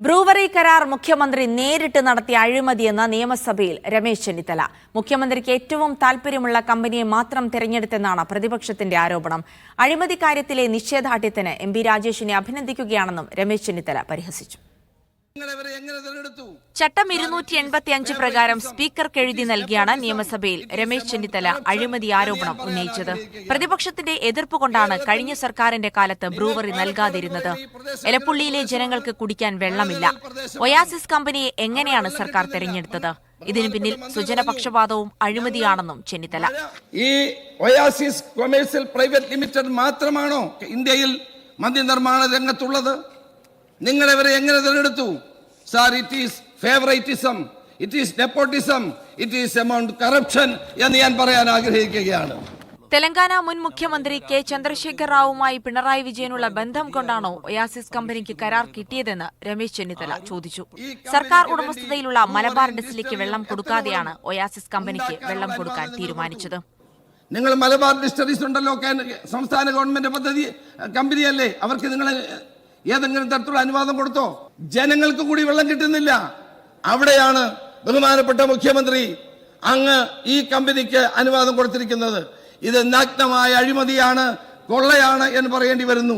Brewery കരാർ മുഖ്യമന്ത്രി നേരിട്ട് നടത്തിയ അഴിമതിയെന്ന നിയമസഭയിൽ രമേശ് ചെന്നിത്തല. മുഖ്യമന്ത്രിക്ക് ഏറ്റവും താൽപര്യമുള്ള കമ്പനിയെ മാത്രം തെരഞ്ഞെടുത്തെന്നാണ് പ്രതിപക്ഷത്തിന്റെ ആരോപണം. അഴിമതി കാര്യത്തിലെ നിഷേധാഠ്യത്തിന് എം പി രാജേഷിനെ അഭിനന്ദിക്കുകയാണെന്നും രമേശ് ചെന്നിത്തല പരിഹസിച്ചു. ചട്ടം 285 പ്രകാരം സ്പീക്കർക്ക് എഴുതി നൽകിയാണ് നിയമസഭയിൽ രമേശ് ചെന്നിത്തല അഴിമതി ആരോപണം ഉന്നയിച്ചത്. പ്രതിപക്ഷത്തിന്റെ എതിർപ്പ് കൊണ്ടാണ് കഴിഞ്ഞ സർക്കാരിന്റെ കാലത്ത് ബ്രൂവറി നൽകാതിരുന്നത്. എലപ്പുള്ളിയിലെ ജനങ്ങൾക്ക് കുടിക്കാൻ വെള്ളമില്ല. ഒയാസിസ് കമ്പനിയെ എങ്ങനെയാണ് സർക്കാർ തെരഞ്ഞെടുത്തത്? ഇതിനു പിന്നിൽ സ്വജനപക്ഷപാതവും അഴിമതിയാണെന്നും ചെന്നിത്തല. ഈ ഒയാസിസ് കൊമേഴ്സ്യൽ പ്രൈവറ്റ് ലിമിറ്റഡ് മാത്രമാണോ ഇന്ത്യയിൽ മദ്യനിർമ്മാണ രംഗത്തുള്ളത്? നിങ്ങളെവരെ എങ്ങനെ തിരഞ്ഞെടുത്തു? Sir, it is favouritism, it is nepotism, it is amount corruption എന്ന് ഞാൻ പറയാൻ ആഗ്രഹിക്കുകയാണ്. തെലങ്കാന മുൻ മുഖ്യമന്ത്രി കെ ചന്ദ്രശേഖർ റാവുമായി പിണറായി വിജയനുള്ള ബന്ധം കൊണ്ടാണോ ഒയാസിസ് കമ്പനിക്ക് കരാർ കിട്ടിയതെന്ന് രമേശ് ചെന്നിത്തല ചോദിച്ചു. സർക്കാർ ഉടമസ്ഥതയിലുള്ള മലബാർ ഡിസ്റ്റിലേക്ക് വെള്ളം കൊടുക്കാതെയാണ് ഒയാസിസ് കമ്പനിക്ക് വെള്ളം കൊടുക്കാൻ തീരുമാനിച്ചത്. നിങ്ങൾ മലബാർ ഡിസ്റ്റിലറീസ് ഉണ്ടല്ലോ, സംസ്ഥാന ഗവൺമെന്റ് പദ്ധതി കമ്പനിയല്ലേ, അവർക്ക് നിങ്ങൾ ഏതെങ്കിലും തരത്തിലുള്ള അനുവാദം കൊടുത്തോ? ജനങ്ങൾക്ക് കൂടി വെള്ളം കിട്ടുന്നില്ല. അവിടെയാണ് ബഹുമാനപ്പെട്ട മുഖ്യമന്ത്രി അങ്ങ് ഈ കമ്പനിക്ക് അനുവാദം കൊടുത്തിരിക്കുന്നത്. ഇത് നഗ്നമായ അഴിമതിയാണ്, കൊള്ളയാണ് എന്ന് പറയേണ്ടി വരുന്നു.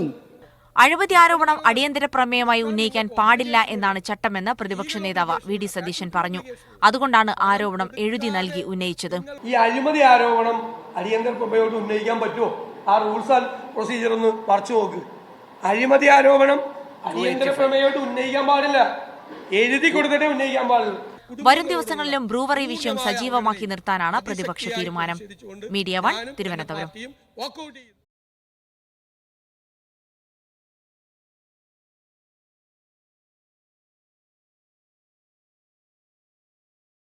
അഴിമതി ആരോപണം അടിയന്തര പ്രമേയമായി ഉന്നയിക്കാൻ പാടില്ല എന്നാണ് ചട്ടമെന്ന് പ്രതിപക്ഷ നേതാവ് വി ഡി സതീശൻ പറഞ്ഞു. അതുകൊണ്ടാണ് ആരോപണം എഴുതി നൽകി ഉന്നയിച്ചത്. ഈ അഴിമതി ആരോപണം അടിയന്തര പ്രമേയമായിട്ട് ഉന്നയിക്കാൻ പറ്റുമോ? ആ റൂൾസ് ആൻഡ് പ്രൊസീജിയർ ഒന്ന് മറച്ചു നോക്ക്. അഴിമതി ആരോപണം അടിയന്തര പ്രമേയമായിട്ട് ഉന്നയിക്കാൻ പാടില്ല, എഴുതി കൊടുത്തിട്ടേ ഉന്നയിക്കാൻ പാടില്ല. വരും ദിവസങ്ങളിലും ബ്രൂവറി വിഷയം സജീവമാക്കി നിർത്താനാണ് പ്രതിപക്ഷ തീരുമാനം. മീഡിയ 1 തിരുവനന്തപുരം.